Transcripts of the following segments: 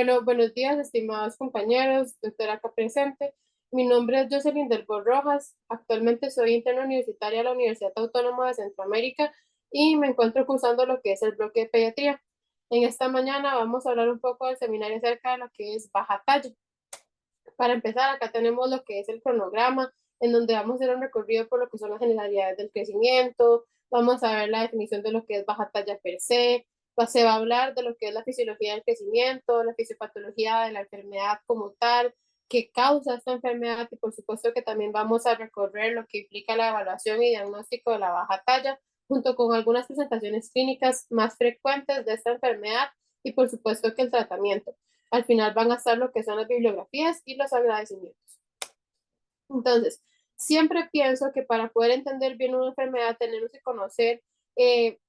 Bueno, buenos días, estimados compañeros, doctora acá presente. Mi nombre es Jocelyn del Bor Rojas. Actualmente soy interna universitaria de la Universidad Autónoma de Centroamérica y me encuentro cursando lo que es el bloque de pediatría. En esta mañana vamos a hablar un poco del seminario acerca de lo que es baja talla. Para empezar, acá tenemos lo que es el cronograma, en donde vamos a hacer un recorrido por lo que son las generalidades del crecimiento, vamos a ver la definición de lo que es baja talla per se, se va a hablar de lo que es la fisiología del crecimiento, la fisiopatología de la enfermedad como tal, qué causa esta enfermedad y por supuesto que también vamos a recorrer lo que implica la evaluación y diagnóstico de la baja talla, junto con algunas presentaciones clínicas más frecuentes de esta enfermedad y por supuesto que el tratamiento. Al final van a estar lo que son las bibliografías y los agradecimientos. Entonces, siempre pienso que para poder entender bien una enfermedad tenemos que conocer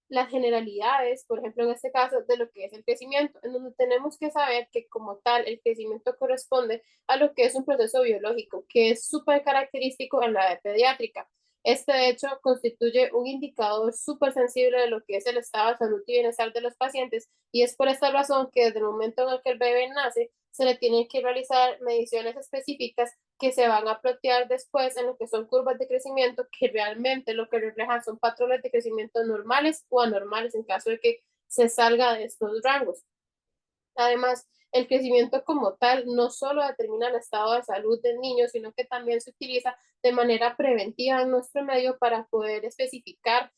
las generalidades, por ejemplo, en este caso, de lo que es el crecimiento, en donde tenemos que saber que como tal el crecimiento corresponde a lo que es un proceso biológico, que es súper característico en la edad pediátrica. Este, de hecho, constituye un indicador súper sensible de lo que es el estado de salud y bienestar de los pacientes y es por esta razón que desde el momento en el que el bebé nace, se le tienen que realizar mediciones específicas que se van a plotear después en lo que son curvas de crecimiento que realmente lo que reflejan son patrones de crecimiento normales o anormales en caso de que se salga de estos rangos. Además, el crecimiento como tal no solo determina el estado de salud del niño, sino que también se utiliza de manera preventiva en nuestro medio para poder especificar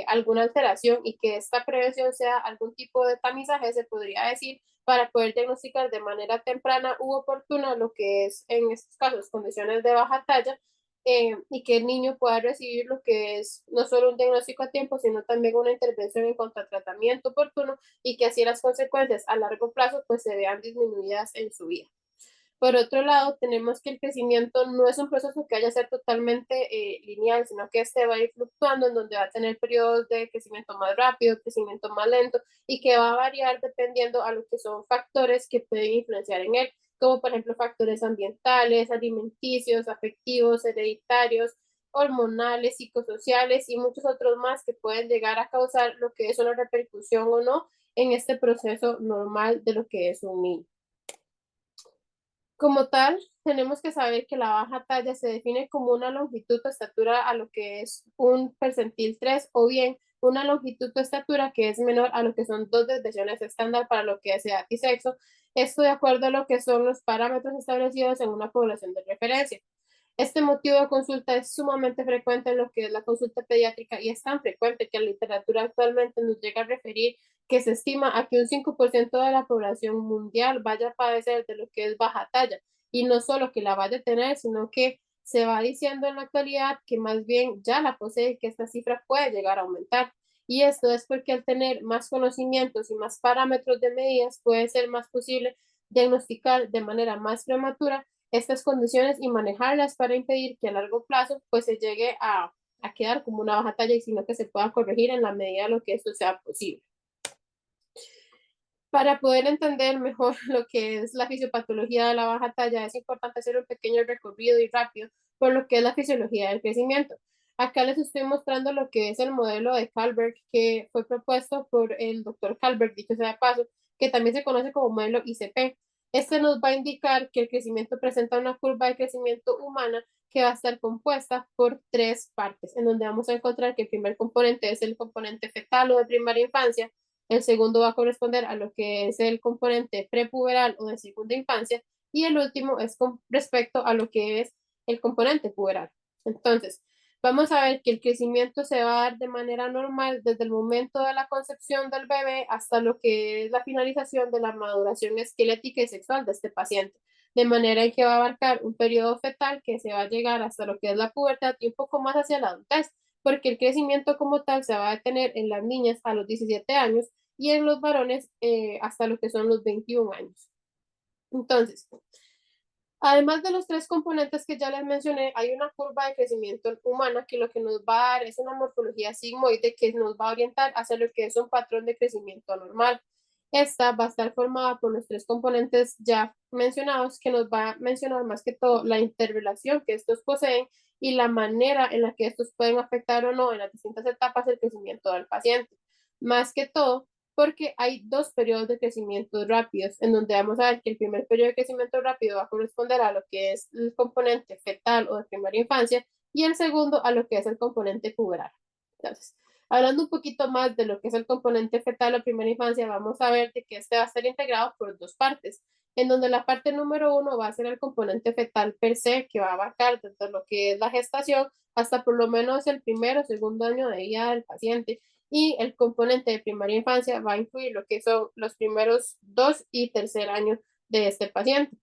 alguna alteración y que esta prevención sea algún tipo de tamizaje, se podría decir, para poder diagnosticar de manera temprana u oportuna lo que es, en estos casos, condiciones de baja talla y que el niño pueda recibir lo que es no solo un diagnóstico a tiempo, sino también una intervención en cuanto a tratamiento oportuno y que así las consecuencias a largo plazo pues se vean disminuidas en su vida. Por otro lado, tenemos que el crecimiento no es un proceso que haya a ser totalmente lineal, sino que este va a ir fluctuando, en donde va a tener periodos de crecimiento más rápido, crecimiento más lento, y que va a variar dependiendo a lo que son factores que pueden influenciar en él, como por ejemplo factores ambientales, alimenticios, afectivos, hereditarios, hormonales, psicosociales y muchos otros más que pueden llegar a causar lo que es una repercusión o no en este proceso normal de lo que es un niño. Como tal, tenemos que saber que la baja talla se define como una longitud o estatura a lo que es un percentil 3 o bien una longitud o estatura que es menor a lo que son dos desviaciones estándar para lo que es edad y sexo. Esto de acuerdo a lo que son los parámetros establecidos en una población de referencia. Este motivo de consulta es sumamente frecuente en lo que es la consulta pediátrica y es tan frecuente que la literatura actualmente nos llega a referir que se estima a que un 5% de la población mundial vaya a padecer de lo que es baja talla y no solo que la vaya a tener, sino que se va diciendo en la actualidad que más bien ya la posee y que esta cifra puede llegar a aumentar. Y esto es porque al tener más conocimientos y más parámetros de medidas puede ser más posible diagnosticar de manera más prematura estas condiciones y manejarlas para impedir que a largo plazo pues se llegue a quedar como una baja talla y sino que se pueda corregir en la medida de lo que esto sea posible. Para poder entender mejor lo que es la fisiopatología de la baja talla, es importante hacer un pequeño recorrido y rápido por lo que es la fisiología del crecimiento. Acá les estoy mostrando lo que es el modelo de Kalberg que fue propuesto por el doctor Kalberg, dicho sea de paso, que también se conoce como modelo ICP. Este nos va a indicar que el crecimiento presenta una curva de crecimiento humana que va a estar compuesta por tres partes, en donde vamos a encontrar que el primer componente es el componente fetal o de primaria infancia, el segundo va a corresponder a lo que es el componente prepuberal o de segunda infancia y el último es con respecto a lo que es el componente puberal. Entonces, vamos a ver que el crecimiento se va a dar de manera normal desde el momento de la concepción del bebé hasta lo que es la finalización de la maduración esquelética y sexual de este paciente, de manera en que va a abarcar un periodo fetal que se va a llegar hasta lo que es la pubertad y un poco más hacia la adultez, porque el crecimiento como tal se va a detener en las niñas a los 17 años y en los varones hasta lo que son los 21 años. Entonces, además de los tres componentes que ya les mencioné, hay una curva de crecimiento humana que lo que nos va a dar es una morfología sigmoide que nos va a orientar hacia lo que es un patrón de crecimiento normal. Esta va a estar formada por los tres componentes ya mencionados que nos va a mencionar más que todo la interrelación que estos poseen y la manera en la que estos pueden afectar o no en las distintas etapas del crecimiento del paciente. Más que todo, porque hay dos periodos de crecimiento rápidos, en donde vamos a ver que el primer periodo de crecimiento rápido va a corresponder a lo que es el componente fetal o de primera infancia, y el segundo a lo que es el componente puberal. Entonces, hablando un poquito más de lo que es el componente fetal o primera infancia, vamos a ver de que este va a estar integrado por dos partes, en donde la parte número uno va a ser el componente fetal per se, que va a abarcar desde lo que es la gestación hasta por lo menos el primero o segundo año de vida del paciente, y el componente de primaria infancia va a incluir lo que son los primeros 2 y tercer años de este paciente.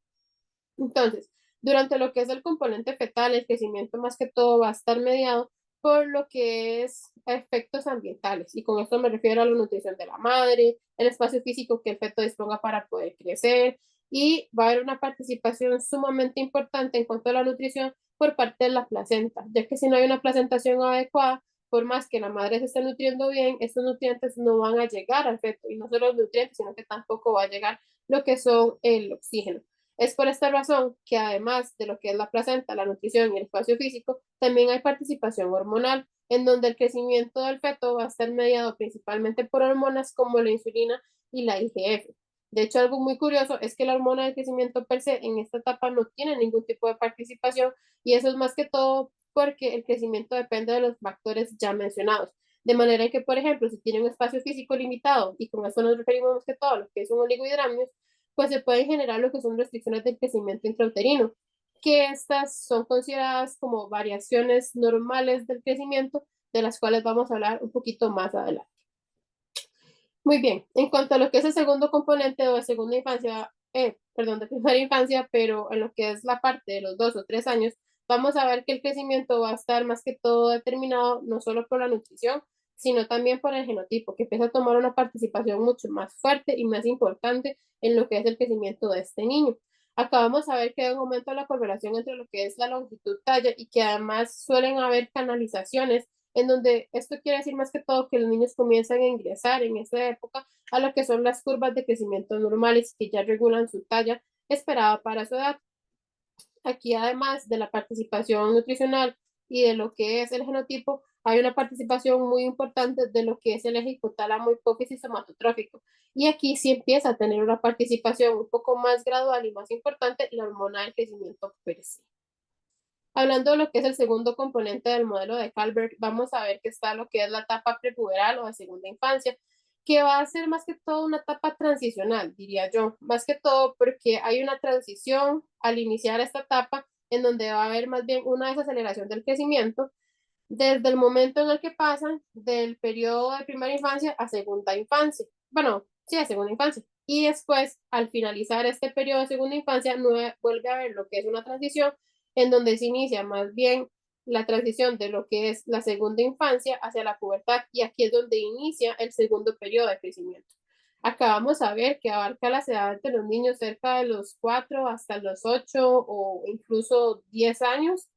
Entonces, durante lo que es el componente fetal, el crecimiento más que todo va a estar mediado por lo que es efectos ambientales, y con esto me refiero a la nutrición de la madre, el espacio físico que el feto disponga para poder crecer, y va a haber una participación sumamente importante en cuanto a la nutrición por parte de la placenta, ya que si no hay una placentación adecuada, por más que la madre se esté nutriendo bien, estos nutrientes no van a llegar al feto, y no solo los nutrientes, sino que tampoco va a llegar lo que son el oxígeno. Es por esta razón que además de lo que es la placenta, la nutrición y el espacio físico, también hay participación hormonal, en donde el crecimiento del feto va a estar mediado principalmente por hormonas como la insulina y la IGF. De hecho, algo muy curioso es que la hormona de crecimiento per se en esta etapa no tiene ningún tipo de participación, y eso es más que todo porque el crecimiento depende de los factores ya mencionados. De manera que, por ejemplo, si tiene un espacio físico limitado, y con esto nos referimos más que todo a lo que es un oligohidramnios, pues se pueden generar lo que son restricciones del crecimiento intrauterino, que estas son consideradas como variaciones normales del crecimiento, de las cuales vamos a hablar un poquito más adelante. Muy bien, en cuanto a lo que es el segundo componente o de segunda infancia, perdón, de primera infancia, pero en lo que es la parte de los 2 o 3 años, vamos a ver que el crecimiento va a estar más que todo determinado no solo por la nutrición, sino también por el genotipo, que empieza a tomar una participación mucho más fuerte y más importante en lo que es el crecimiento de este niño. Acá vamos a ver que hay un aumento de la correlación entre lo que es la longitud talla, y que además suelen haber canalizaciones, en donde esto quiere decir más que todo que los niños comienzan a ingresar en esa época a lo que son las curvas de crecimiento normales, que ya regulan su talla esperada para su edad. Aquí, además de la participación nutricional y de lo que es el genotipo, hay una participación muy importante de lo que es el eje hipotálamo hipófisis somatotrófico. Y aquí sí empieza a tener una participación un poco más gradual y más importante la hormona del crecimiento per se. Hablando de lo que es el segundo componente del modelo de Calvert, vamos a ver que está lo que es la etapa prepuberal o de segunda infancia, que va a ser más que todo una etapa transicional, diría yo, más que todo porque hay una transición al iniciar esta etapa, en donde va a haber más bien una desaceleración del crecimiento desde el momento en el que pasan del periodo de primera infancia a segunda infancia. Bueno, sí, a segunda infancia. Y después, al finalizar este periodo de segunda infancia, vuelve a haber lo que es una transición, en donde se inicia más bien la transición de lo que es la segunda infancia hacia la pubertad, y aquí es donde inicia el segundo periodo de crecimiento. Acá vamos a ver que abarca las edades de los niños cerca de los 4 hasta los 8 o incluso 10 años,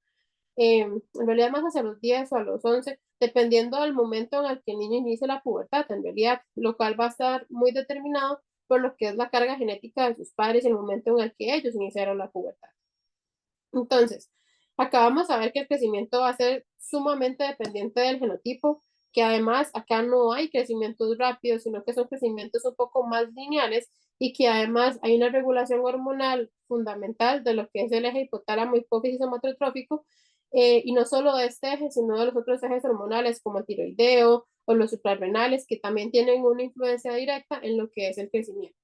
en realidad más hacia los 10 o a los 11, dependiendo del momento en el que el niño inicie la pubertad, en realidad, lo cual va a estar muy determinado por lo que es la carga genética de sus padres y el momento en el que ellos iniciaron la pubertad. Entonces, acá vamos a ver que el crecimiento va a ser sumamente dependiente del genotipo, que además acá no hay crecimientos rápidos, sino que son crecimientos un poco más lineales, y que además hay una regulación hormonal fundamental de lo que es el eje hipotálamo hipófisis somatotrófico, y no solo de este eje, sino de los otros ejes hormonales como el tiroideo o los suprarrenales, que también tienen una influencia directa en lo que es el crecimiento.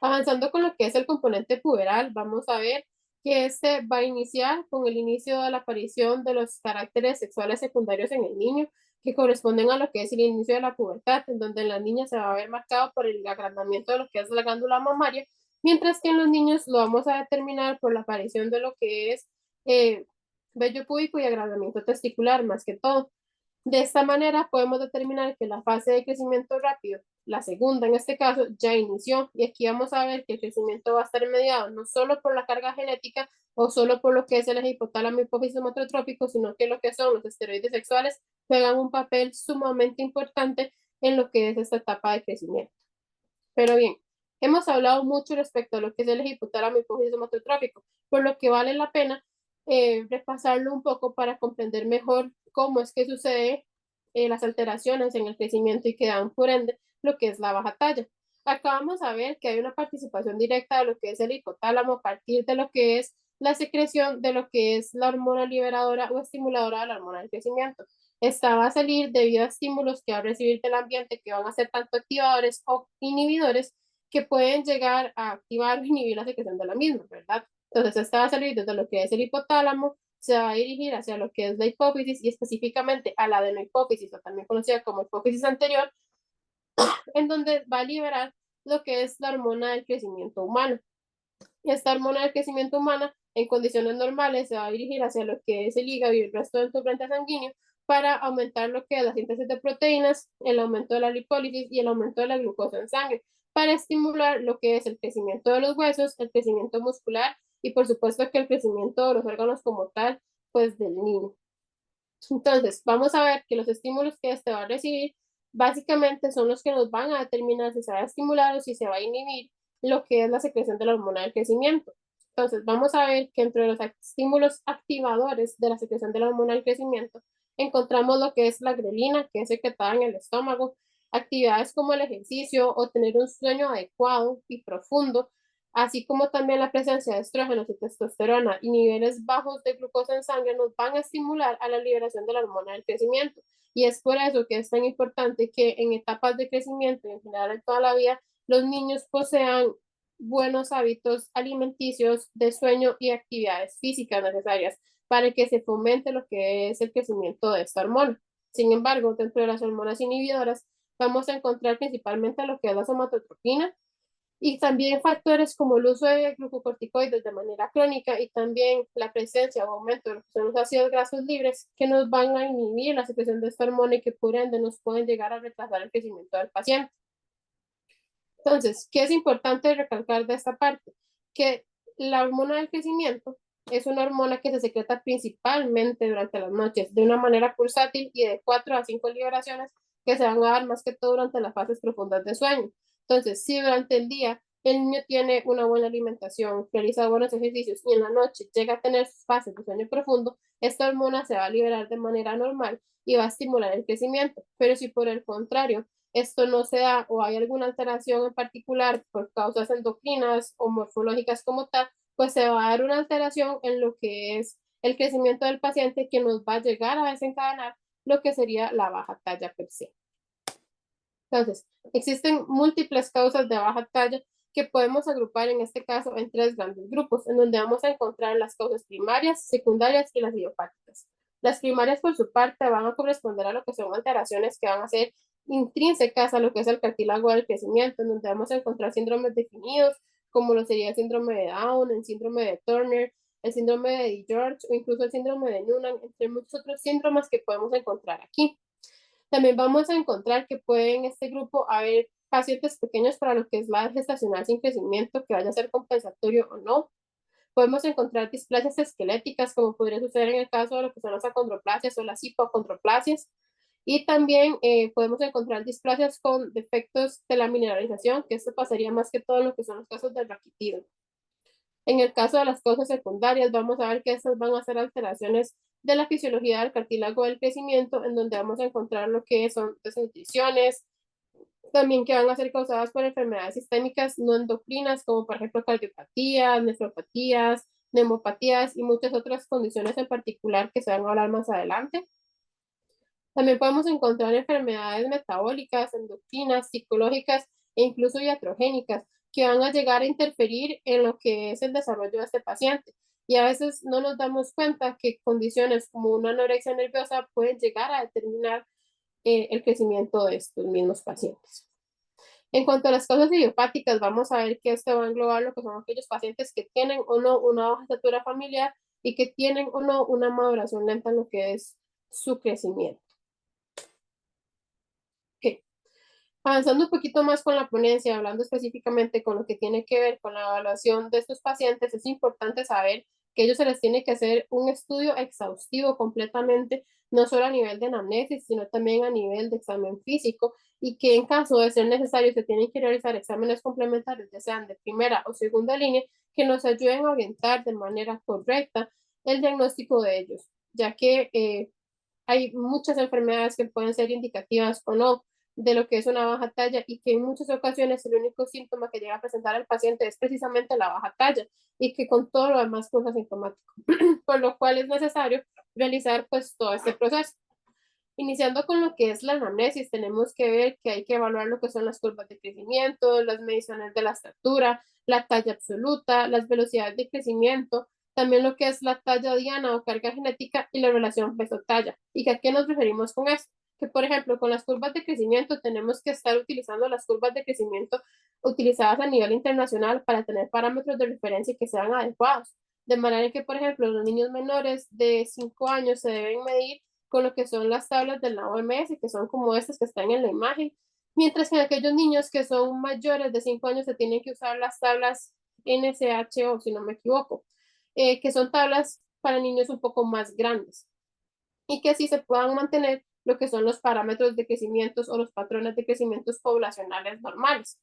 Avanzando con lo que es el componente puberal, vamos a ver que este va a iniciar con el inicio de la aparición de los caracteres sexuales secundarios en el niño, que corresponden a lo que es el inicio de la pubertad, en donde en la niña se va a ver marcado por el agrandamiento de lo que es la glándula mamaria, mientras que en los niños lo vamos a determinar por la aparición de lo que es vello púbico y agrandamiento testicular, más que todo. De esta manera podemos determinar que la fase de crecimiento rápido, la segunda en este caso, ya inició, y aquí vamos a ver que el crecimiento va a estar mediado no solo por la carga genética o solo por lo que es el eje hipotálamo hipófisis somatotrófico, sino que lo que son los esteroides sexuales juegan un papel sumamente importante en lo que es esta etapa de crecimiento. Pero bien, hemos hablado mucho respecto a lo que es el eje hipotálamo hipófisis somatotrófico, por lo que vale la pena repasarlo un poco para comprender mejor cómo es que sucede las alteraciones en el crecimiento, y que dan por ende lo que es la baja talla. Acá vamos a ver que hay una participación directa de lo que es el hipotálamo a partir de lo que es la secreción de lo que es la hormona liberadora o estimuladora de la hormona del crecimiento. Esta va a salir debido a estímulos que va a recibir del ambiente que van a ser tanto activadores o inhibidores que pueden llegar a activar o inhibir la secreción de la misma, ¿verdad? Entonces, esta va a salir desde lo que es el hipotálamo, se va a dirigir hacia lo que es la hipófisis y específicamente a la adenohipófisis, o también conocida como hipófisis anterior, en donde va a liberar lo que es la hormona del crecimiento humano. Esta hormona del crecimiento humana, en condiciones normales, se va a dirigir hacia lo que es el hígado y el resto del torrente sanguíneo para aumentar lo que es la síntesis de proteínas, el aumento de la lipólisis y el aumento de la glucosa en sangre, para estimular lo que es el crecimiento de los huesos, el crecimiento muscular y por supuesto que el crecimiento de los órganos como tal, pues del niño. Entonces, vamos a ver que los estímulos que este va a recibir básicamente son los que nos van a determinar si se va a estimular o si se va a inhibir lo que es la secreción de la hormona del crecimiento. Entonces, vamos a ver que entre los estímulos activadores de la secreción de la hormona del crecimiento encontramos lo que es la grelina, que es secretada en el estómago, actividades como el ejercicio o tener un sueño adecuado y profundo, así como también la presencia de estrógenos y testosterona y niveles bajos de glucosa en sangre nos van a estimular a la liberación de la hormona del crecimiento. Y es por eso que es tan importante que en etapas de crecimiento y en general en toda la vida, los niños posean buenos hábitos alimenticios, de sueño y actividades físicas necesarias para que se fomente lo que es el crecimiento de esta hormona. Sin embargo, dentro de las hormonas inhibidoras, vamos a encontrar principalmente lo que es la somatotropina, y también factores como el uso de glucocorticoides de manera crónica y también la presencia o aumento de lo que son los ácidos grasos libres que nos van a inhibir la secreción de esta hormona y que por ende nos pueden llegar a retrasar el crecimiento del paciente. Entonces, ¿qué es importante recalcar de esta parte? Que la hormona del crecimiento es una hormona que se secreta principalmente durante las noches de una manera pulsátil y de 4 a 5 liberaciones que se van a dar más que todo durante las fases profundas de sueño. Entonces, si durante el día el niño tiene una buena alimentación, realiza buenos ejercicios y en la noche llega a tener fases de sueño profundo, esta hormona se va a liberar de manera normal y va a estimular el crecimiento. Pero si por el contrario esto no se da o hay alguna alteración en particular por causas endocrinas o morfológicas como tal, pues se va a dar una alteración en lo que es el crecimiento del paciente que nos va a llegar a desencadenar lo que sería la baja talla per se. Entonces, existen múltiples causas de baja talla que podemos agrupar en este caso en 3 grandes grupos, en donde vamos a encontrar las causas primarias, secundarias y las idiopáticas. Las primarias, por su parte, van a corresponder a lo que son alteraciones que van a ser intrínsecas a lo que es el cartílago del crecimiento, en donde vamos a encontrar síndromes definidos, como lo sería el síndrome de Down, el síndrome de Turner, el síndrome de George o incluso el síndrome de Noonan, entre muchos otros síndromes que podemos encontrar aquí. También vamos a encontrar que puede en este grupo haber pacientes pequeños para lo que es la gestacional sin crecimiento, que vaya a ser compensatorio o no. Podemos encontrar displasias esqueléticas, como podría suceder en el caso de lo que son las acondroplasias o las hipocondroplasias. Y también podemos encontrar displasias con defectos de la mineralización, que esto pasaría más que todo en lo que son los casos del raquitismo. En el caso de las causas secundarias, vamos a ver que estas van a ser alteraciones de la fisiología del cartílago del crecimiento, en donde vamos a encontrar lo que son desnutriciones, también que van a ser causadas por enfermedades sistémicas no endocrinas, como por ejemplo cardiopatías, nefropatías, neumopatías y muchas otras condiciones en particular que se van a hablar más adelante. También podemos encontrar enfermedades metabólicas, endocrinas, psicológicas e incluso iatrogénicas que van a llegar a interferir en lo que es el desarrollo de este paciente. Y a veces no nos damos cuenta que condiciones como una anorexia nerviosa pueden llegar a determinar el crecimiento de estos mismos pacientes. En cuanto a las causas idiopáticas, vamos a ver que esto va a englobar lo que son aquellos pacientes que tienen o no una baja estatura familiar y que tienen o no una maduración lenta en lo que es su crecimiento. Okay. Avanzando un poquito más con la ponencia, hablando específicamente con lo que tiene que ver con la evaluación de estos pacientes, es importante saber que ellos se les tiene que hacer un estudio exhaustivo completamente, no solo a nivel de anamnesis, sino también a nivel de examen físico, y que en caso de ser necesario se tienen que realizar exámenes complementarios, ya sean de primera o segunda línea, que nos ayuden a orientar de manera correcta el diagnóstico de ellos, ya que hay muchas enfermedades que pueden ser indicativas o no, de lo que es una baja talla y que en muchas ocasiones el único síntoma que llega a presentar el paciente es precisamente la baja talla y que con todo lo demás causa sintomático, por lo cual es necesario realizar pues todo este proceso. Iniciando con lo que es la anamnesis, tenemos que ver que hay que evaluar lo que son las curvas de crecimiento, las mediciones de la estatura, la talla absoluta, las velocidades de crecimiento, también lo que es la talla diana o carga genética y la relación peso-talla. ¿Y a qué nos referimos con esto? Que, por ejemplo, con las curvas de crecimiento tenemos que estar utilizando las curvas de crecimiento utilizadas a nivel internacional para tener parámetros de referencia que sean adecuados. De manera que, por ejemplo, los niños menores de 5 años se deben medir con lo que son las tablas de la OMS, que son como estas que están en la imagen, mientras que en aquellos niños que son mayores de 5 años se tienen que usar las tablas NSHO, si no me equivoco, que son tablas para niños un poco más grandes y que así se puedan mantener lo que son los parámetros de crecimiento o los patrones de crecimiento poblacionales normales.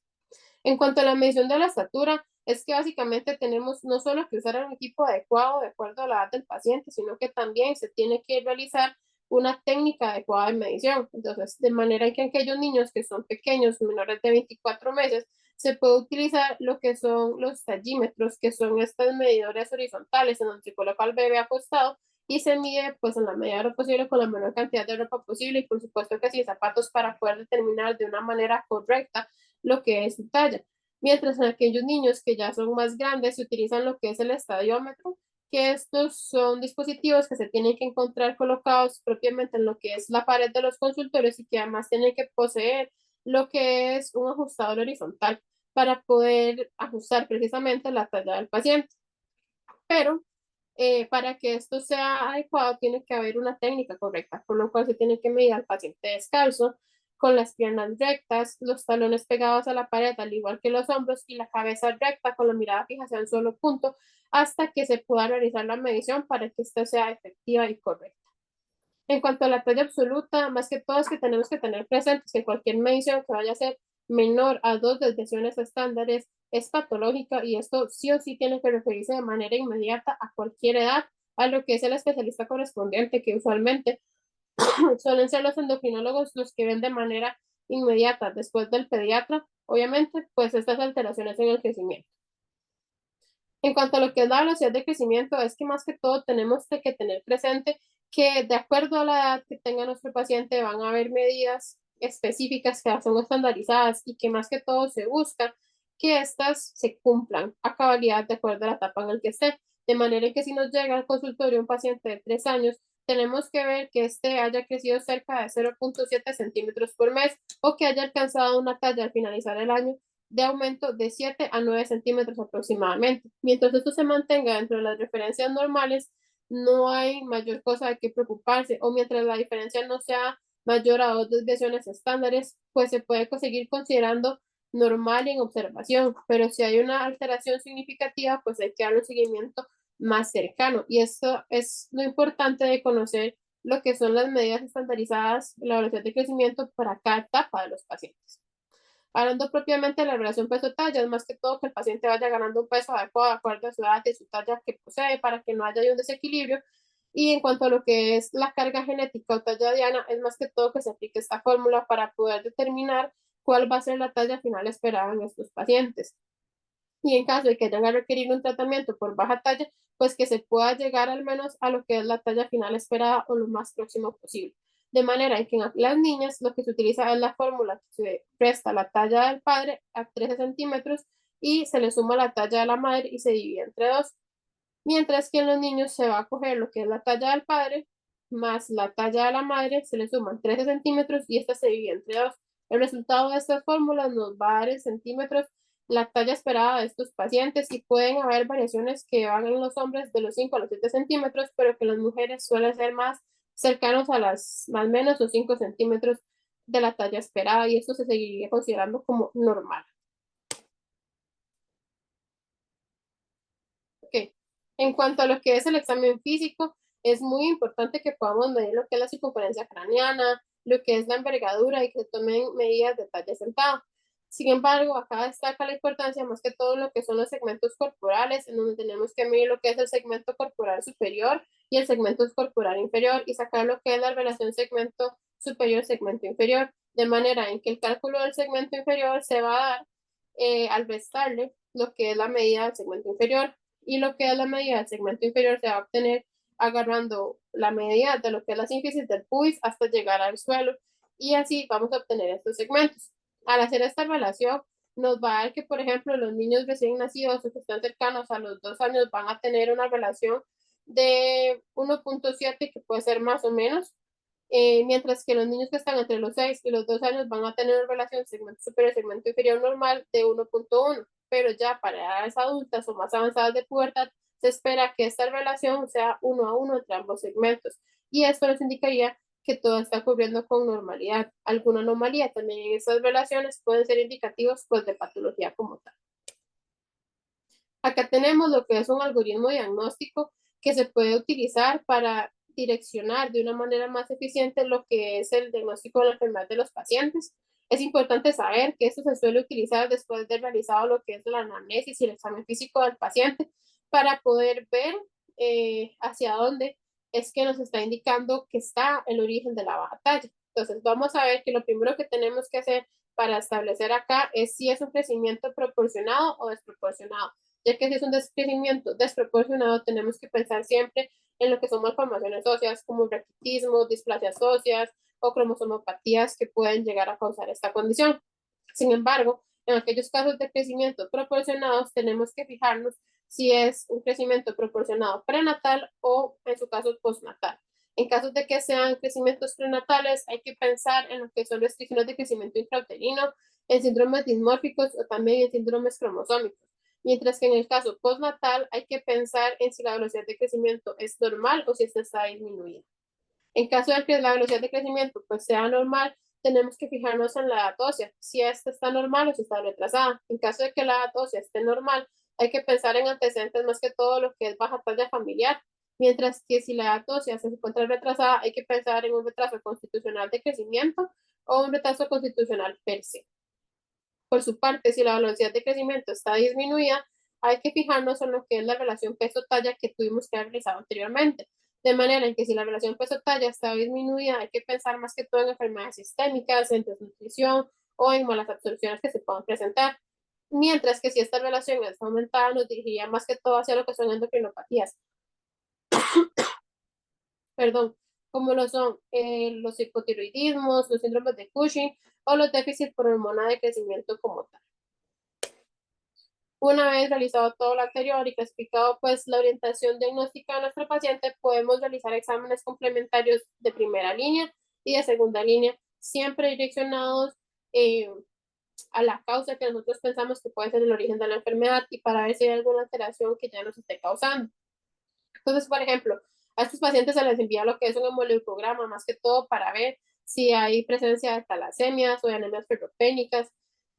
En cuanto a la medición de la estatura, es que básicamente tenemos no solo que usar un equipo adecuado de acuerdo a la edad del paciente, sino que también se tiene que realizar una técnica adecuada de medición. Entonces, de manera que aquellos niños que son pequeños, menores de 24 meses, se puede utilizar lo que son los tallímetros, que son estos medidores horizontales en donde se coloca al bebé acostado y se mide pues en la medida de lo posible con la menor cantidad de ropa posible y por supuesto que sí zapatos para poder determinar de una manera correcta lo que es su talla. Mientras en aquellos niños que ya son más grandes se utilizan lo que es el estadiómetro, que estos son dispositivos que se tienen que encontrar colocados propiamente en lo que es la pared de los consultorios y que además tienen que poseer lo que es un ajustador horizontal para poder ajustar precisamente la talla del paciente. Pero para que esto sea adecuado tiene que haber una técnica correcta, por lo cual se tiene que medir al paciente descalzo, con las piernas rectas, los talones pegados a la pared, al igual que los hombros, y la cabeza recta con la mirada fija hacia un solo punto, hasta que se pueda realizar la medición para que esta sea efectiva y correcta. En cuanto a la talla absoluta, más que todo es que tenemos que tener presentes que cualquier medición que vaya a ser menor a 2 desviaciones estándares es patológica y esto sí o sí tiene que referirse de manera inmediata a cualquier edad a lo que es el especialista correspondiente, que usualmente suelen ser los endocrinólogos los que ven de manera inmediata después del pediatra, obviamente, pues estas alteraciones en el crecimiento. En cuanto a lo que es la velocidad de crecimiento, es que más que todo tenemos que tener presente que de acuerdo a la edad que tenga nuestro paciente van a haber medidas específicas que son estandarizadas y que más que todo se busca que éstas se cumplan a cabalidad de acuerdo a la etapa en la que esté. De manera que si nos llega al consultorio un paciente de 3 años, tenemos que ver que este haya crecido cerca de 0.7 centímetros por mes o que haya alcanzado una talla al finalizar el año de aumento de 7 a 9 centímetros aproximadamente. Mientras esto se mantenga dentro de las referencias normales, no hay mayor cosa de qué preocuparse, o mientras la diferencia no sea mayor a 2 desviaciones estándares, pues se puede seguir considerando normal en observación, pero si hay una alteración significativa, pues hay que darle un seguimiento más cercano. Y esto es lo importante de conocer lo que son las medidas estandarizadas de la velocidad de crecimiento para cada etapa de los pacientes. Hablando propiamente de la relación peso-talla, es más que todo que el paciente vaya ganando un peso adecuado de acuerdo a su edad y su talla que posee para que no haya un desequilibrio. Y en cuanto a lo que es la carga genética o talla diana, es más que todo que se aplique esta fórmula para poder determinar cuál va a ser la talla final esperada en estos pacientes. Y en caso de que vayan a requerir un tratamiento por baja talla, pues que se pueda llegar al menos a lo que es la talla final esperada o lo más próximo posible. De manera que en las niñas lo que se utiliza es la fórmula que se resta la talla del padre a 13 centímetros y se le suma la talla de la madre y se divide entre 2. Mientras que en los niños se va a coger lo que es la talla del padre más la talla de la madre, se le suman 13 centímetros y esta se divide entre 2. El resultado de estas fórmulas nos va a dar en centímetros la talla esperada de estos pacientes y pueden haber variaciones que van en los hombres de los 5 a los 7 centímetros, pero que en las mujeres suelen ser más cercanos a las más o menos los 5 centímetros de la talla esperada y esto se seguiría considerando como normal. Ok. En cuanto a lo que es el examen físico, es muy importante que podamos medir lo que es la circunferencia craneana, lo que es la envergadura y que se tomen medidas de talla sentado. Sin embargo, acá destaca la importancia más que todo lo que son los segmentos corporales, en donde tenemos que medir lo que es el segmento corporal superior y el segmento corporal inferior y sacar lo que es la relación segmento superior-segmento inferior. de manera en que el cálculo del segmento inferior se va a dar al restarle lo que es la medida del segmento inferior, y lo que es la medida del segmento inferior se va a obtener agarrando la medida de lo que es la sínfisis del pubis hasta llegar al suelo, y así vamos a obtener estos segmentos. Al hacer esta relación, nos va a dar que, por ejemplo, los niños recién nacidos o que están cercanos a los 2 años van a tener una relación de 1.7, que puede ser más o menos, mientras que los niños que están entre los 6 y los 2 años van a tener una relación segmento superior, segmento inferior normal de 1.1, pero ya para edades adultas o más avanzadas de pubertad, se espera que esta relación sea 1 a 1 entre ambos segmentos, y esto nos indicaría que todo está ocurriendo con normalidad. Alguna anomalía también en estas relaciones pueden ser indicativos pues, de patología como tal. Acá tenemos lo que es un algoritmo diagnóstico que se puede utilizar para direccionar de una manera más eficiente lo que es el diagnóstico de la enfermedad de los pacientes. Es importante saber que esto se suele utilizar después de realizado lo que es la anamnesis y el examen físico del paciente para poder ver hacia dónde es que nos está indicando que está el origen de la baja talla. Entonces vamos a ver que lo primero que tenemos que hacer para establecer acá es si es un crecimiento proporcionado o desproporcionado, ya que si es un crecimiento desproporcionado tenemos que pensar siempre en lo que son malformaciones óseas como raquitismo, displasias óseas o cromosomopatías que pueden llegar a causar esta condición. Sin embargo, en aquellos casos de crecimiento proporcionados tenemos que fijarnos si es un crecimiento proporcionado prenatal o en su caso postnatal. En casos de que sean crecimientos prenatales, hay que pensar en lo que son restricciones de crecimiento intrauterino, en síndromes dismórficos o también en síndromes cromosómicos. Mientras que en el caso postnatal hay que pensar en si la velocidad de crecimiento es normal o si esta está disminuida. En caso de que la velocidad de crecimiento pues sea normal, tenemos que fijarnos en la edad ósea, si esta está normal o si está retrasada. En caso de que la edad ósea esté normal, hay que pensar en antecedentes más que todo lo que es baja talla familiar, mientras que si la edad ósea se encuentra retrasada, hay que pensar en un retraso constitucional de crecimiento o un retraso constitucional per se. Por su parte, si la velocidad de crecimiento está disminuida, hay que fijarnos en lo que es la relación peso-talla que tuvimos que haber realizado anteriormente. De manera en que si la relación peso-talla está disminuida, hay que pensar más que todo en enfermedades sistémicas, en desnutrición o en malas absorciones que se puedan presentar. Mientras que si esta relación está aumentada, nos dirigiría más que todo hacia lo que son endocrinopatías, perdón, como lo son los hipotiroidismos, los síndromes de Cushing o los déficits por hormona de crecimiento como tal. Una vez realizado todo lo anterior y clasificado pues la orientación diagnóstica de nuestro paciente, podemos realizar exámenes complementarios de primera línea y de segunda línea, siempre direccionados a la causa que nosotros pensamos que puede ser el origen de la enfermedad y para ver si hay alguna alteración que ya nos esté causando. Entonces, por ejemplo, a estos pacientes se les envía lo que es un hemoleucograma, más que todo para ver si hay presencia de talasemias o de anemias ferropénicas.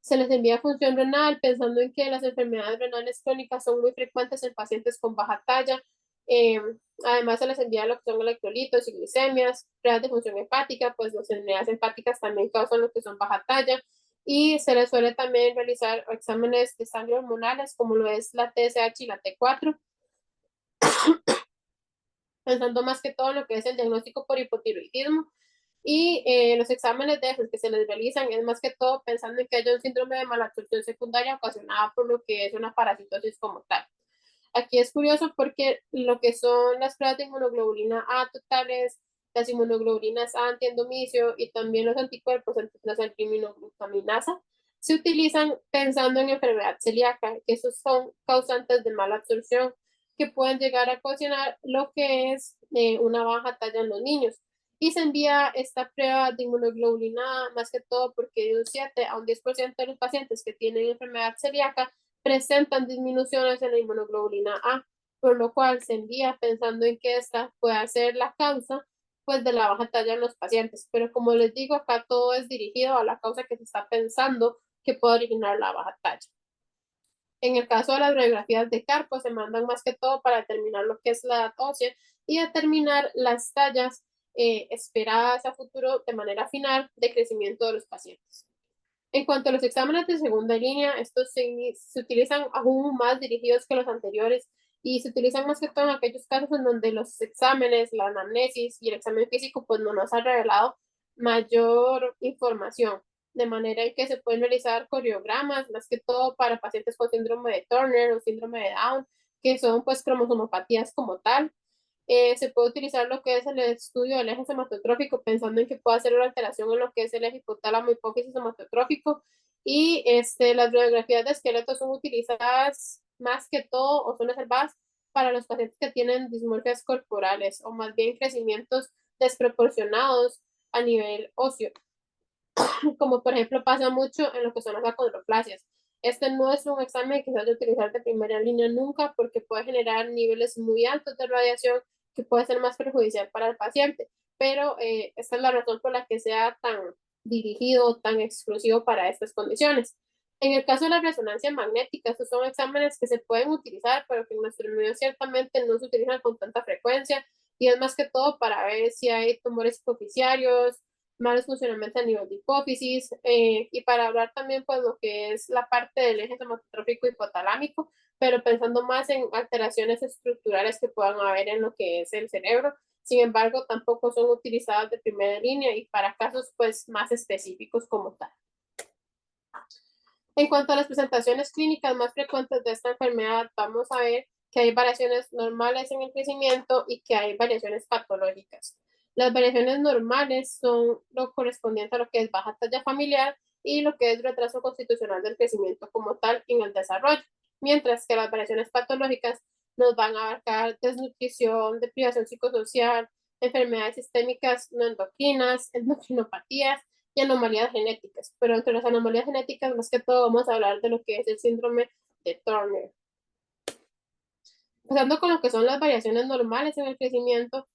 Se les envía función renal, pensando en que las enfermedades renales crónicas son muy frecuentes en pacientes con baja talla. Eh, Además, se les envía lo que son electrolitos y glicemias, pruebas de función hepática, pues las enfermedades hepáticas también causan lo que son baja talla. Y se les suele también realizar exámenes de sangre hormonales, como lo es la TSH y la T4, pensando más que todo en lo que es el diagnóstico por hipotiroidismo. Y los exámenes de esos que se les realizan es más que todo pensando en que haya un síndrome de malabsorción secundaria ocasionada por lo que es una parasitosis como tal. Aquí es curioso porque lo que son las pruebas de inmunoglobulina A totales, las inmunoglobulinas A antiendomicio y también los anticuerpos antiinmunoglucaminasa se utilizan pensando en enfermedad celíaca, que esos son causantes de mala absorción que pueden llegar a ocasionar lo que es una baja talla en los niños. Y se envía esta prueba de inmunoglobulina A más que todo porque de un 7 a un 10% de los pacientes que tienen enfermedad celíaca presentan disminuciones en la inmunoglobulina A, por lo cual se envía pensando en que esta pueda ser la causa pues de la baja talla en los pacientes. Pero como les digo, acá todo es dirigido a la causa que se está pensando que puede originar la baja talla. En el caso de las radiografías de carpo, se mandan más que todo para determinar lo que es la edad ósea y determinar las tallas esperadas a futuro de manera final de crecimiento de los pacientes. En cuanto a los exámenes de segunda línea, estos se utilizan aún más dirigidos que los anteriores y se utilizan más que todo en aquellos casos en donde los exámenes, la anamnesis y el examen físico pues no nos han revelado mayor información, de manera en que se pueden realizar coreogramas, más que todo para pacientes con síndrome de Turner o síndrome de Down, que son pues cromosomopatías como tal. Se puede utilizar lo que es el estudio del eje somatotrófico, pensando en que puede hacer una alteración en lo que es el eje hipotálamo hipófisis somatotrófico. Y las radiografías de esqueleto son utilizadas más que todo o son reservadas para los pacientes que tienen dismorfias corporales o más bien crecimientos desproporcionados a nivel óseo, como por ejemplo pasa mucho en lo que son las acondroplasias. Este no es un examen que se debe utilizar de primera línea nunca porque puede generar niveles muy altos de radiación que puede ser más perjudicial para el paciente, pero esta es la razón por la que sea tan dirigido, tan exclusivo para estas condiciones. En el caso de la resonancia magnética, estos son exámenes que se pueden utilizar, pero que en nuestro medio ciertamente no se utilizan con tanta frecuencia y es más que todo para ver si hay tumores hipoficiarios, malos funcionamientos a nivel de hipófisis y para hablar también pues lo que es la parte del eje somatotrófico hipotalámico, pero pensando más en alteraciones estructurales que puedan haber en lo que es el cerebro. Sin embargo, tampoco son utilizadas de primera línea y para casos pues más específicos como tal. En cuanto a las presentaciones clínicas más frecuentes de esta enfermedad, vamos a ver que hay variaciones normales en el crecimiento y que hay variaciones patológicas. Las variaciones normales son lo correspondiente a lo que es baja talla familiar y lo que es retraso constitucional del crecimiento como tal en el desarrollo, mientras que las variaciones patológicas nos van a abarcar desnutrición, deprivación psicosocial, enfermedades sistémicas no endocrinas, endocrinopatías y anomalías genéticas. Pero entre las anomalías genéticas, más que todo, vamos a hablar de lo que es el síndrome de Turner. Empezando con lo que son las variaciones normales en el crecimiento,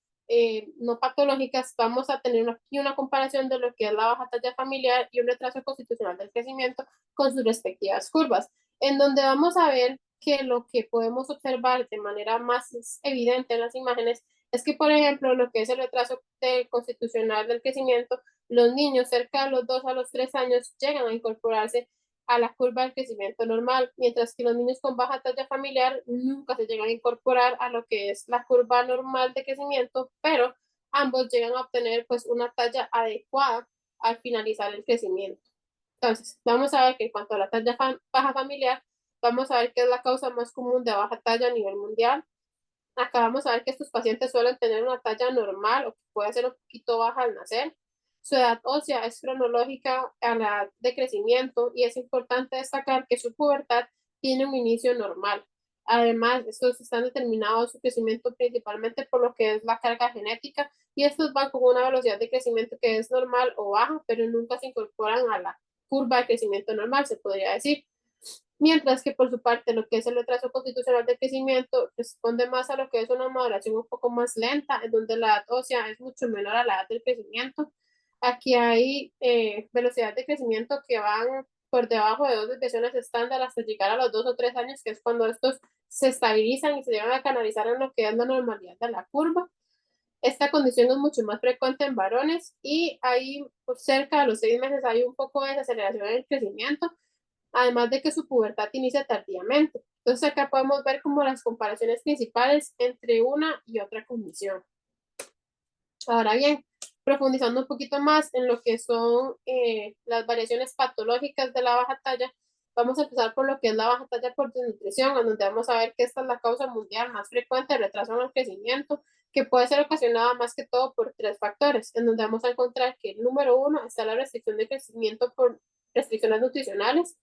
no patológicas, vamos a tener aquí una comparación de lo que es la baja talla familiar y un retraso constitucional del crecimiento con sus respectivas curvas, en donde vamos a ver que lo que podemos observar de manera más evidente en las imágenes es que, por ejemplo, lo que es el retraso constitucional del crecimiento, los niños cerca de los 2 a los 3 años llegan a incorporarse a la curva del crecimiento normal, mientras que los niños con baja talla familiar nunca se llegan a incorporar a lo que es la curva normal de crecimiento, pero ambos llegan a obtener pues una talla adecuada al finalizar el crecimiento. Entonces, vamos a ver que en cuanto a la talla baja familiar, vamos a ver qué es la causa más común de baja talla a nivel mundial. Acá vamos a ver que estos pacientes suelen tener una talla normal o que puede ser un poquito baja al nacer. Su edad ósea es cronológica a la edad de crecimiento y es importante destacar que su pubertad tiene un inicio normal. Además, estos están determinados su crecimiento principalmente por lo que es la carga genética y estos van con una velocidad de crecimiento que es normal o baja, pero nunca se incorporan a la curva de crecimiento normal, se podría decir. Mientras que por su parte lo que es el retraso constitucional de crecimiento responde más a lo que es una maduración un poco más lenta, en donde la edad ósea es mucho menor a la edad del crecimiento. Aquí hay velocidades de crecimiento que van por debajo de 2 desviaciones estándar hasta llegar a los 2 o 3 años, que es cuando estos se estabilizan y se llegan a canalizar en lo que es la normalidad de la curva. Esta condición es mucho más frecuente en varones y ahí por cerca de los 6 meses hay un poco de desaceleración en el crecimiento, además de que su pubertad inicia tardíamente. Entonces acá podemos ver como las comparaciones principales entre una y otra condición. Ahora bien, profundizando un poquito más en lo que son las variaciones patológicas de la baja talla, vamos a empezar por lo que es la baja talla por desnutrición, en donde vamos a ver que esta es la causa mundial más frecuente de retraso en el crecimiento, que puede ser ocasionada más que todo por 3 factores, en donde vamos a encontrar que el número 1 está la restricción de crecimiento por restricciones nutricionales.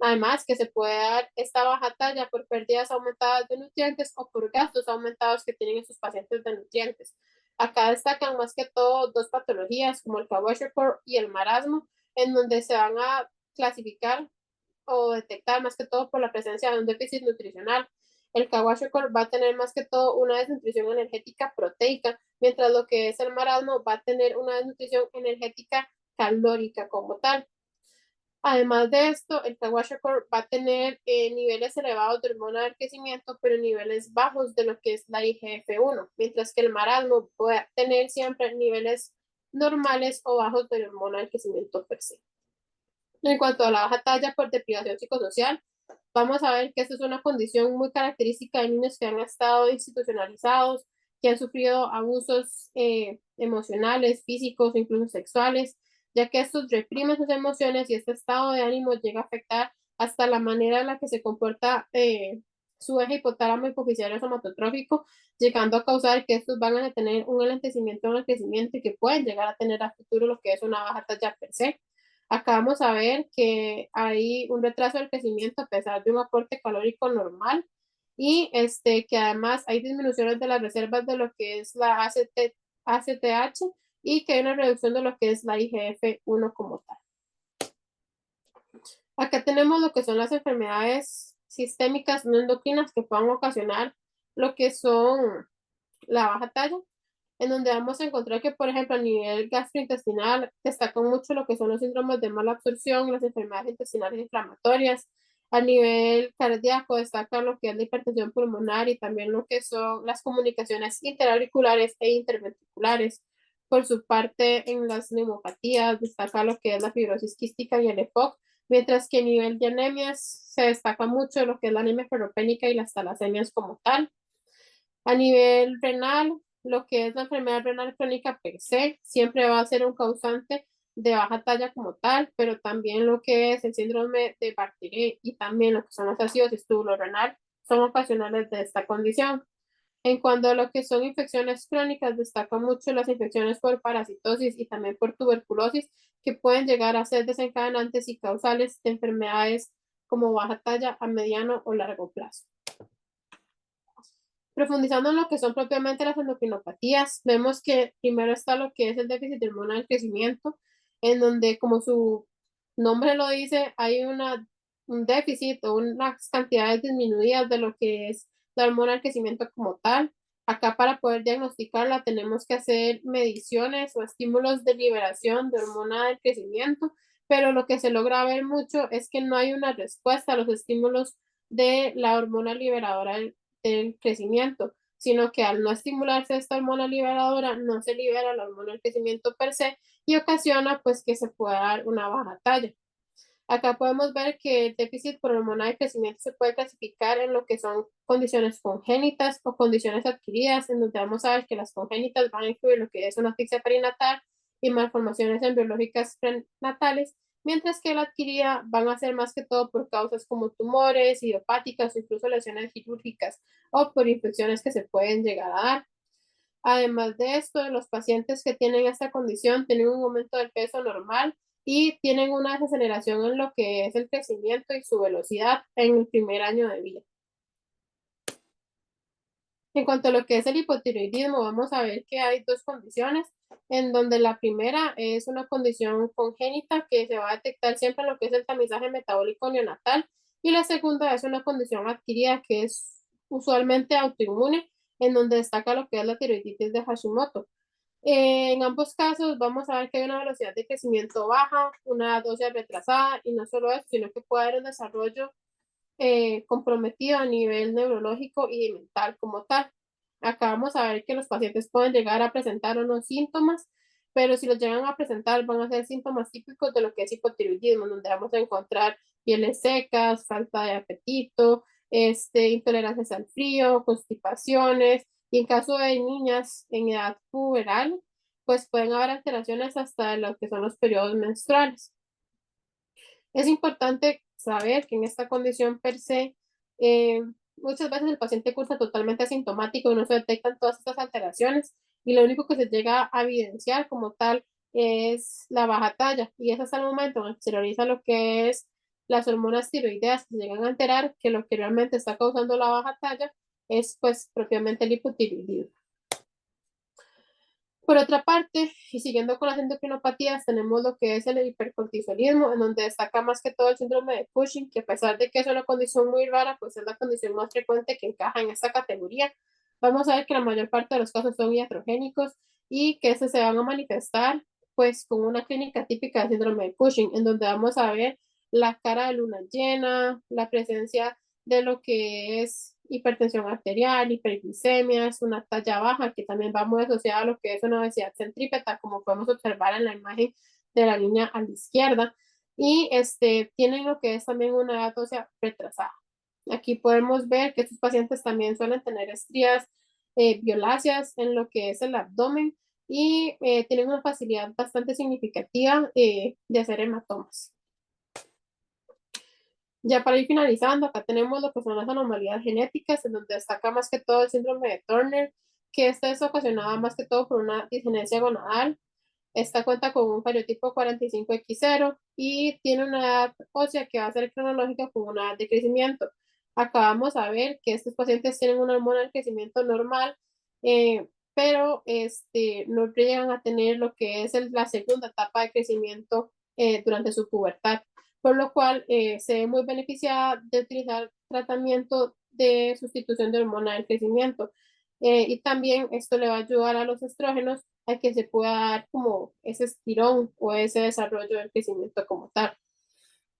Además, que se puede dar esta baja talla por pérdidas aumentadas de nutrientes o por gastos aumentados que tienen estos pacientes de nutrientes. Acá destacan más que todo 2 patologías como el kwashiorkor y el marasmo, en donde se van a clasificar o detectar más que todo por la presencia de un déficit nutricional. El kwashiorkor va a tener más que todo una desnutrición energética proteica, mientras lo que es el marasmo va a tener una desnutrición energética calórica como tal. Además de esto, el kwashiorkor va a tener niveles elevados de hormona del crecimiento, pero niveles bajos de lo que es la IGF-1, mientras que el marasmo puede tener siempre niveles normales o bajos de la hormona del crecimiento per se. En cuanto a la baja talla por deprivación psicosocial, vamos a ver que esto es una condición muy característica de niños que han estado institucionalizados, que han sufrido abusos emocionales, físicos o incluso sexuales, ya que estos reprimen sus emociones y este estado de ánimo llega a afectar hasta la manera en la que se comporta su eje hipotálamo hipofisiario somatotrófico, llegando a causar que estos van a tener un enlentecimiento en el crecimiento y que pueden llegar a tener a futuro lo que es una baja talla per se. Acá vamos a ver que hay un retraso del crecimiento a pesar de un aporte calórico normal y que además hay disminuciones de las reservas de lo que es la ACTH y que hay una reducción de lo que es la IGF-1 como tal. Acá tenemos lo que son las enfermedades sistémicas no endocrinas que puedan ocasionar lo que son la baja talla, en donde vamos a encontrar que, por ejemplo, a nivel gastrointestinal destacan mucho lo que son los síndromes de mala absorción, las enfermedades intestinales inflamatorias. A nivel cardíaco destaca lo que es la hipertensión pulmonar y también lo que son las comunicaciones interauriculares e interventriculares. Por su parte, en las neumopatías destaca lo que es la fibrosis quística y el EPOC, mientras que a nivel de anemias se destaca mucho lo que es la anemia ferropénica y las talasemias como tal. A nivel renal, lo que es la enfermedad renal crónica per se, siempre va a ser un causante de baja talla como tal, pero también lo que es el síndrome de Bardet y también lo que son los acidosis renal son ocasionales de esta condición. En cuanto a lo que son infecciones crónicas, destaca mucho las infecciones por parasitosis y también por tuberculosis, que pueden llegar a ser desencadenantes y causales de enfermedades como baja talla a mediano o largo plazo. Profundizando en lo que son propiamente las endocrinopatías, vemos que primero está lo que es el déficit de hormona del crecimiento, en donde, como su nombre lo dice, hay un déficit o unas cantidades disminuidas de lo que es la hormona del crecimiento como tal. Acá para poder diagnosticarla tenemos que hacer mediciones o estímulos de liberación de hormona del crecimiento, pero lo que se logra ver mucho es que no hay una respuesta a los estímulos de la hormona liberadora del crecimiento, sino que al no estimularse esta hormona liberadora, no se libera la hormona del crecimiento per se y ocasiona pues que se pueda dar una baja talla. Acá podemos ver que el déficit por hormona de crecimiento se puede clasificar en lo que son condiciones congénitas o condiciones adquiridas, en donde vamos a ver que las congénitas van a incluir lo que es una asfixia perinatal y malformaciones embriológicas prenatales, mientras que la adquirida van a ser más que todo por causas como tumores, idiopáticas o incluso lesiones quirúrgicas o por infecciones que se pueden llegar a dar. Además de esto, los pacientes que tienen esta condición tienen un aumento del peso normal y tienen una desaceleración en lo que es el crecimiento y su velocidad en el primer año de vida. En cuanto a lo que es el hipotiroidismo, vamos a ver que hay dos condiciones, en donde la primera es una condición congénita que se va a detectar siempre en lo que es el tamizaje metabólico neonatal, y la segunda es una condición adquirida que es usualmente autoinmune, en donde destaca lo que es la tiroiditis de Hashimoto. En ambos casos vamos a ver que hay una velocidad de crecimiento baja, una dosis retrasada y no solo eso, sino que puede haber un desarrollo comprometido a nivel neurológico y mental como tal. Acá vamos a ver que los pacientes pueden llegar a presentar unos síntomas, pero si los llegan a presentar van a ser síntomas típicos de lo que es hipotiroidismo, donde vamos a encontrar pieles secas, falta de apetito, intolerancias al frío, constipaciones, y en caso de niñas en edad puberal, pues pueden haber alteraciones hasta lo que son los periodos menstruales. Es importante saber que en esta condición per se, eh, muchas veces el paciente cursa totalmente asintomático y no se detectan todas estas alteraciones y lo único que se llega a evidenciar como tal es la baja talla y es hasta el momento en el que se realiza lo que es las hormonas tiroideas que se llegan a enterar que lo que realmente está causando la baja talla es pues propiamente el hipotiroidismo. Por otra parte, y siguiendo con las endocrinopatías, tenemos lo que es el hipercortisolismo, en donde destaca más que todo el síndrome de Cushing, que a pesar de que es una condición muy rara, pues es la condición más frecuente que encaja en esta categoría. Vamos a ver que la mayor parte de los casos son iatrogénicos y que estos se van a manifestar pues con una clínica típica de síndrome de Cushing, en donde vamos a ver la cara de luna llena, la presencia de lo que es hipertensión arterial, hiperglicemias, una talla baja, que también va muy asociada a lo que es una obesidad centrípeta, como podemos observar en la imagen de la línea a la izquierda, y tienen lo que es también una edad ósea retrasada. Aquí podemos ver que estos pacientes también suelen tener estrías violáceas en lo que es el abdomen y tienen una facilidad bastante significativa de hacer hematomas. Ya para ir finalizando, acá tenemos lo que son las anomalías genéticas, en donde destaca más que todo el síndrome de Turner, que esta es ocasionada más que todo por una disgenesia gonadal. Esta cuenta con un cariotipo 45X0 y tiene una edad ósea que va a ser cronológica con una edad de crecimiento. Acá vamos a ver que estos pacientes tienen una hormona de crecimiento normal, pero no llegan a tener lo que es la segunda etapa de crecimiento durante su pubertad, por lo cual se ve muy beneficiada de utilizar tratamiento de sustitución de hormona del crecimiento. Y también esto le va a ayudar a los estrógenos a que se pueda dar como ese estirón o ese desarrollo del crecimiento como tal.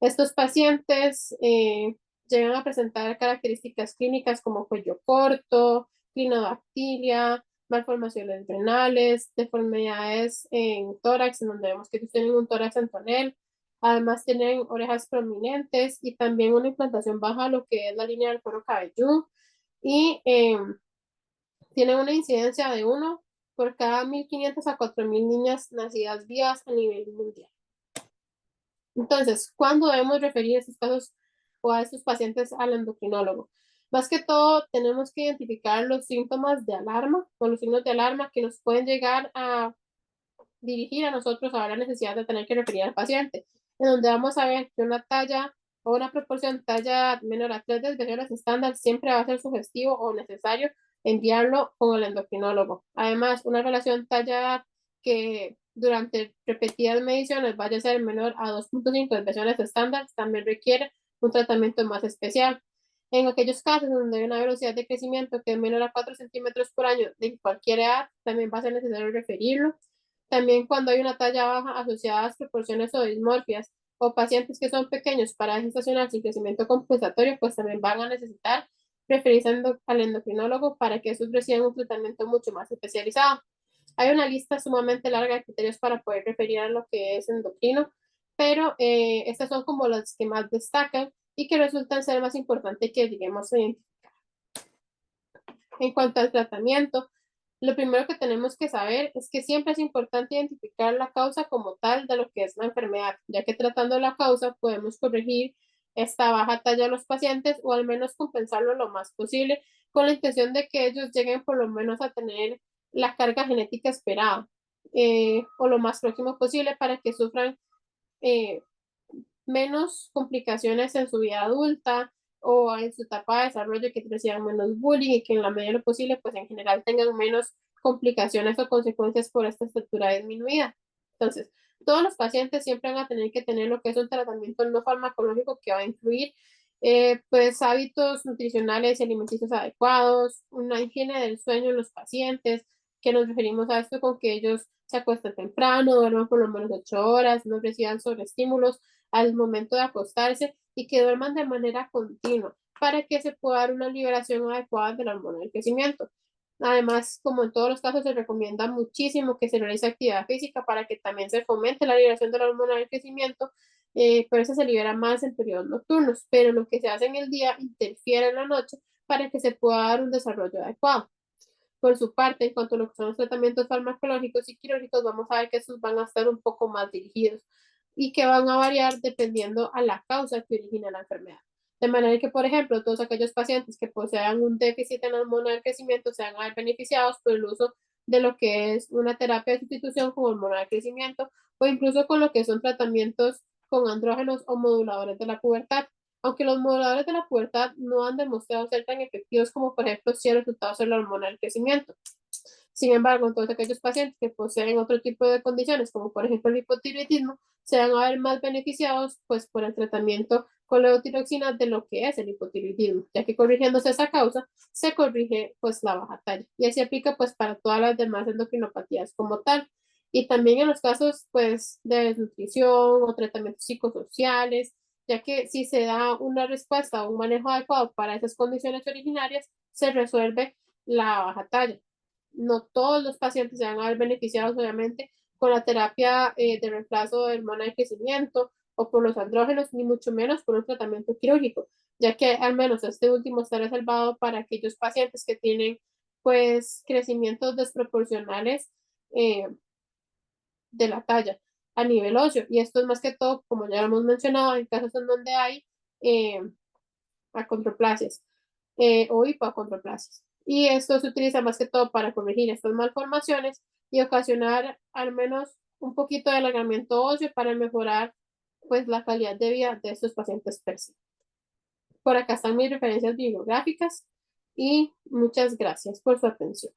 Estos pacientes llegan a presentar características clínicas como cuello corto, clinodactilia, malformaciones renales, deformidades en tórax, en donde vemos que ellos tienen un tórax en tonel. Además tienen orejas prominentes y también una implantación baja, lo que es la línea del cuero cabelludo. Y tienen una incidencia de 1 por cada 1.500 a 4.000 niñas nacidas vivas a nivel mundial. Entonces, ¿cuándo debemos referir estos casos o a estos pacientes al endocrinólogo? Más que todo, tenemos que identificar los síntomas de alarma o los signos de alarma que nos pueden llegar a dirigir a nosotros a la necesidad de tener que referir al paciente, en donde vamos a ver que una talla o una proporción talla menor a 3 desviaciones estándar siempre va a ser sugestivo o necesario enviarlo con el endocrinólogo. Además, una relación talla que durante repetidas mediciones vaya a ser menor a 2.5 desviaciones estándar también requiere un tratamiento más especial. En aquellos casos donde hay una velocidad de crecimiento que es menor a 4 centímetros por año de cualquier edad, también va a ser necesario referirlo. También cuando hay una talla baja asociada a proporciones o dismorfias o pacientes que son pequeños para edad gestacional sin crecimiento compensatorio, pues también van a necesitar referirse al endocrinólogo para que estos reciban un tratamiento mucho más especializado. Hay una lista sumamente larga de criterios para poder referir a lo que es endocrino, pero estas son como las que más destacan y que resultan ser más importantes que lleguemos a identificar. En cuanto al tratamiento, lo primero que tenemos que saber es que siempre es importante identificar la causa como tal de lo que es la enfermedad, ya que tratando la causa podemos corregir esta baja talla de los pacientes o al menos compensarlo lo más posible con la intención de que ellos lleguen por lo menos a tener la carga genética esperada o lo más próximo posible para que sufran eh, menos complicaciones en su vida adulta o en su etapa de desarrollo, que reciban menos bullying y que en la medida de lo posible, pues en general tengan menos complicaciones o consecuencias por esta estatura disminuida. Entonces, todos los pacientes siempre van a tener que tener lo que es un tratamiento no farmacológico que va a incluir pues hábitos nutricionales y alimenticios adecuados, una higiene del sueño en los pacientes, que nos referimos a esto con que ellos se acuesten temprano, duerman por lo menos 8 horas, no reciban sobreestímulos al momento de acostarse y que duerman de manera continua para que se pueda dar una liberación adecuada de la hormona del crecimiento. Además, como en todos los casos, se recomienda muchísimo que se realice actividad física para que también se fomente la liberación de la hormona del crecimiento, pero eso se libera más en periodos nocturnos, pero lo que se hace en el día interfiere en la noche para que se pueda dar un desarrollo adecuado. Por su parte, en cuanto a lo que son los tratamientos farmacológicos y quirúrgicos, vamos a ver que estos van a estar un poco más dirigidos y que van a variar dependiendo a la causa que origina la enfermedad. De manera que, por ejemplo, todos aquellos pacientes que posean un déficit en la hormona del crecimiento se van a ver beneficiados por el uso de lo que es una terapia de sustitución con hormona del crecimiento o incluso con lo que son tratamientos con andrógenos o moduladores de la pubertad, aunque los moduladores de la pubertad no han demostrado ser tan efectivos como, por ejemplo, si el resultado es la hormona del crecimiento. Sin embargo, en todos aquellos pacientes que poseen otro tipo de condiciones, como por ejemplo el hipotiroidismo, se van a ver más beneficiados pues, por el tratamiento con levotiroxina de lo que es el hipotiroidismo, ya que corrigiéndose esa causa, se corrige pues la baja talla. Y así aplica pues para todas las demás endocrinopatías como tal. Y también en los casos pues de desnutrición o tratamientos psicosociales, ya que si se da una respuesta o un manejo adecuado para esas condiciones originarias, se resuelve la baja talla. No todos los pacientes se van a ver beneficiados, obviamente, con la terapia de reemplazo de hormona de crecimiento o por los andrógenos, ni mucho menos por un tratamiento quirúrgico, ya que al menos este último está reservado para aquellos pacientes que tienen pues crecimientos desproporcionales eh, de la talla a nivel óseo. Y esto es más que todo, como ya lo hemos mencionado, en casos en donde hay eh, achondroplasias o hipoachondroplasias. Y esto se utiliza más que todo para corregir estas malformaciones y ocasionar al menos un poquito de alargamiento óseo para mejorar pues la calidad de vida de estos pacientes per se. Por acá están mis referencias bibliográficas y muchas gracias por su atención.